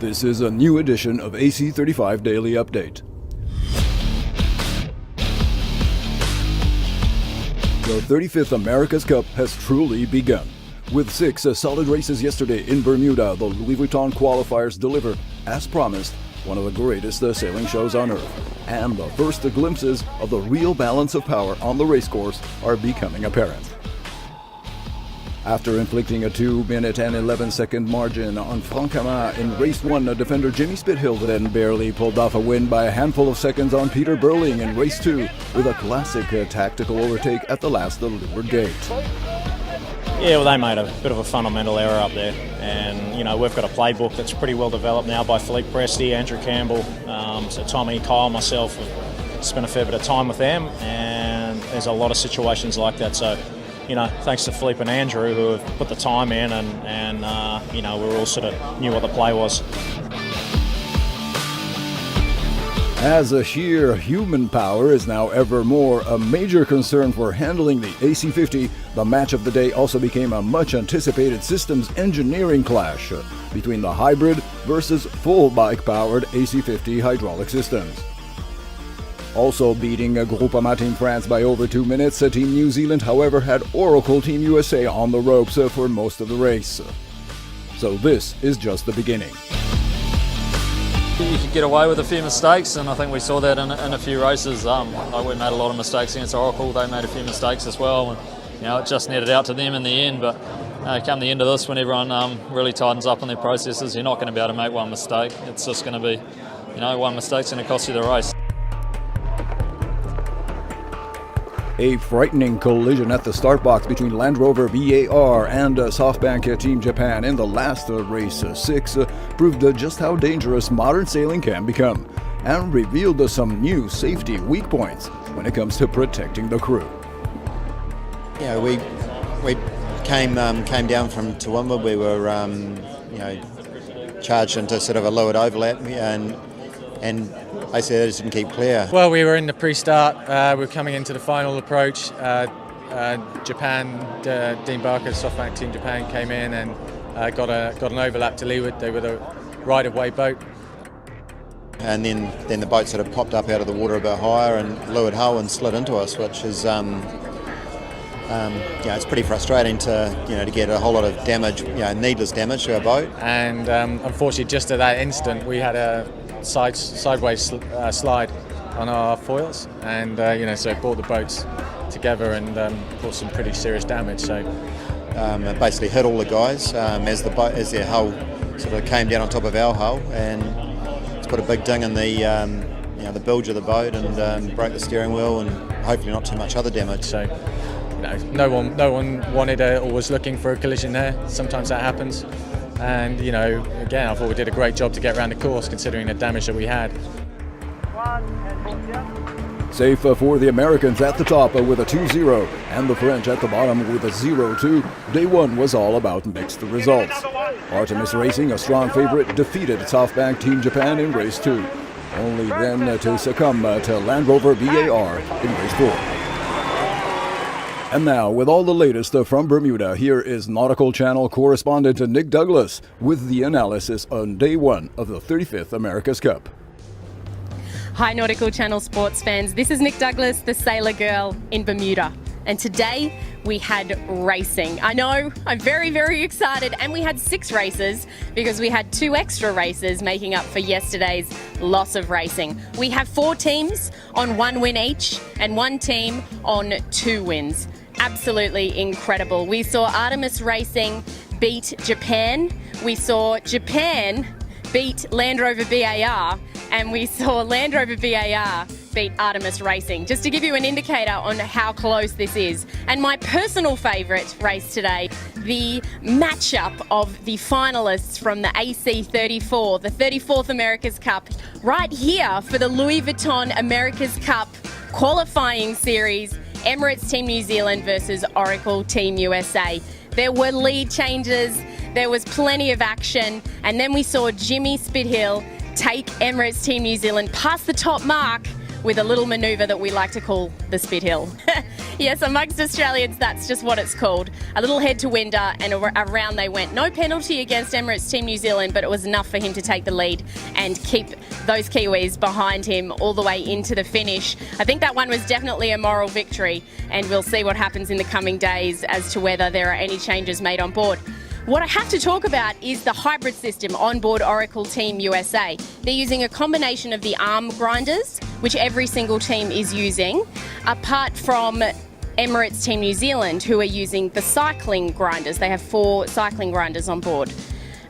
This is a new edition of AC35 Daily Update. The 35th America's Cup has truly begun. With 6 solid races yesterday in Bermuda, the Louis Vuitton qualifiers delivered, as promised, one of the greatest sailing shows on Earth. And the first glimpses of the real balance of power on the racecourse are becoming apparent. After inflicting a 2-minute and 11-second margin on Francama in race 1, defender Jimmy Spithill then barely pulled off a win by a handful of seconds on Peter Burling in race 2 with a classic tactical overtake at the last leeward gate. Yeah, well, they made a bit of a fundamental error up there, and we've got a playbook that's pretty well developed now by Philippe Presti, Andrew Campbell, so Tommy, Kyle, myself have spent a fair bit of time with them, and there's a lot of situations like that. So, thanks to Philippe and Andrew who have put the time in, and we all sort of knew what the play was. As a sheer human power is now ever more a major concern for handling the AC50, the match of the day also became a much-anticipated systems engineering clash between the hybrid versus full bike-powered AC50 hydraulic systems. Also beating Groupama Team France by over 2 minutes, Team New Zealand, however, had Oracle Team USA on the ropes for most of the race. So this is just the beginning. You could get away with a few mistakes, and I think we saw that in a few races. We made a lot of mistakes against Oracle. They made a few mistakes as well, and it just netted out to them in the end. But come the end of this, when everyone really tightens up on their processes, you're not going to be able to make one mistake. It's just going to be, one mistake's going to cost you the race. A frightening collision at the start box between Land Rover VAR and SoftBank Team Japan in the last race 6 proved just how dangerous modern sailing can become and revealed some new safety weak points when it comes to protecting the crew. Yeah, we came down from Toowoomba. We were charged into sort of a lowered overlap, and basically they just didn't keep clear. Well, we were in the pre-start. We were coming into the final approach. Japan, Dean Barker, SoftBank Team Japan came in and got an overlap to leeward. They were the right-of-way boat. And then the boat sort of popped up out of the water a bit higher and leeward hull and slid into us, which is it's pretty frustrating to get a whole lot of damage, needless damage to our boat. And unfortunately, just at that instant, we had a sideways slide on our foils, and so it brought the boats together and caused some pretty serious damage. So it basically hit all the guys as their hull sort of came down on top of our hull, and it's put a big ding in the bilge of the boat and broke the steering wheel, and hopefully not too much other damage. So no one wanted or was looking for a collision there. Sometimes that happens. And, again, I thought we did a great job to get around the course considering the damage that we had. Safe for the Americans at the top with a 2-0 and the French at the bottom with a 0-2. Day 1 was all about mixed results. Artemis Racing, a strong favorite, defeated SoftBank Team Japan in race 2, only then to succumb to Land Rover VAR in race 4. And now, with all the latest from Bermuda, here is Nautical Channel correspondent Nick Douglas with the analysis on Day 1 of the 35th America's Cup. Hi Nautical Channel sports fans, this is Nick Douglas, the Sailor Girl in Bermuda. And today we had racing. I know, I'm very, very excited. And we had 6 races because we had 2 extra races making up for yesterday's loss of racing. We have 4 teams on 1 win each and 1 team on 2 wins. Absolutely incredible. We saw Artemis Racing beat Japan. We saw Japan beat Land Rover VAR, and we saw Land Rover VAR beat Artemis Racing, just to give you an indicator on how close this is. And my personal favourite race today, the matchup of the finalists from the AC34, the 34th America's Cup, right here for the Louis Vuitton America's Cup qualifying series, Emirates Team New Zealand versus Oracle Team USA. There were lead changes, there was plenty of action, and then we saw Jimmy Spithill take Emirates Team New Zealand past the top mark with a little manoeuvre that we like to call the Spithill. Yes, amongst Australians, that's just what it's called. A little head to winder, and around they went. No penalty against Emirates Team New Zealand, but it was enough for him to take the lead and keep those Kiwis behind him all the way into the finish. I think that one was definitely a moral victory, and we'll see what happens in the coming days as to whether there are any changes made on board. What I have to talk about is the hybrid system on board Oracle Team USA. They're using a combination of the arm grinders, which every single team is using, apart from Emirates Team New Zealand, who are using the cycling grinders. They have 4 cycling grinders on board.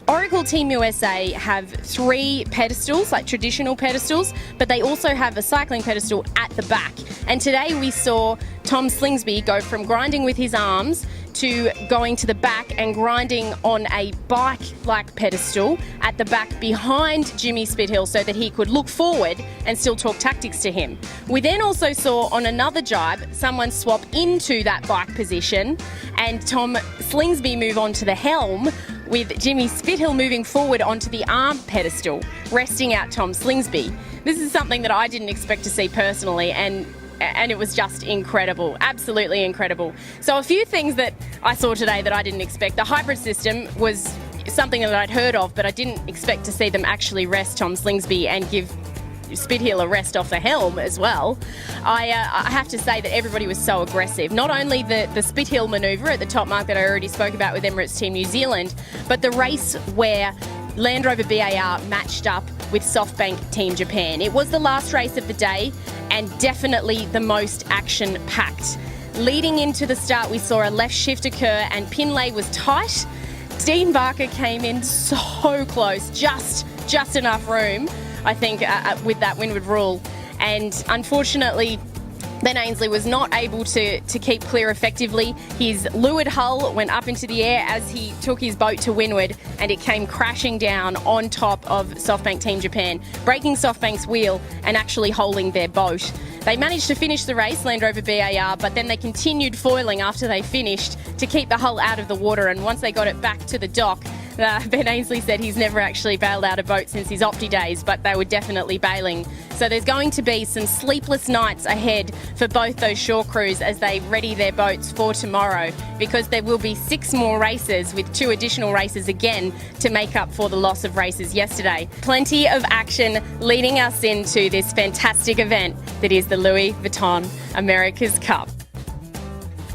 Oracle Team USA have 3 pedestals, like traditional pedestals, but they also have a cycling pedestal at the back. And today we saw Tom Slingsby go from grinding with his arms to going to the back and grinding on a bike-like pedestal at the back behind Jimmy Spithill so that he could look forward and still talk tactics to him. We then also saw on another jibe someone swap into that bike position and Tom Slingsby move on to the helm, with Jimmy Spithill moving forward onto the arm pedestal, resting out Tom Slingsby. This is something that I didn't expect to see personally, and it was just incredible, absolutely incredible. So a few things that I saw today that I didn't expect. The hybrid system was something that I'd heard of, but I didn't expect to see them actually rest Tom Slingsby and give Spithill a rest off the helm as well. I have to say that everybody was so aggressive. Not only the Spithill manoeuvre at the top mark that I already spoke about with Emirates Team New Zealand, but the race where Land Rover BAR matched up with SoftBank Team Japan. It was the last race of the day and definitely the most action-packed. Leading into the start, we saw a left shift occur and pin lay was tight. Dean Barker came in so close, just enough room, I think, with that windward rule. And unfortunately, Ben Ainsley was not able to keep clear effectively. His leeward hull went up into the air as he took his boat to windward, and it came crashing down on top of SoftBank Team Japan, breaking SoftBank's wheel and actually holding their boat. They managed to finish the race, Land Rover BAR, but then they continued foiling after they finished to keep the hull out of the water, and once they got it back to the dock, Ben Ainsley said he's never actually bailed out a boat since his Opti days, but they were definitely bailing. So there's going to be some sleepless nights ahead for both those shore crews as they ready their boats for tomorrow, because there will be 6 more races with 2 additional races again to make up for the loss of races yesterday. Plenty of action leading us into this fantastic event that is the Louis Vuitton America's Cup.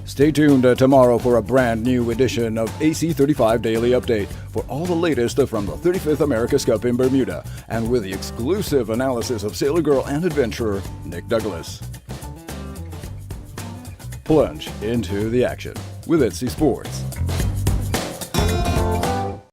Stay tuned tomorrow for a brand new edition of AC35 Daily Update for all the latest from the 35th America's Cup in Bermuda, and with the exclusive analysis of Sailor Girl and adventurer Nick Douglas. Plunge into the action with ETNZ Sports.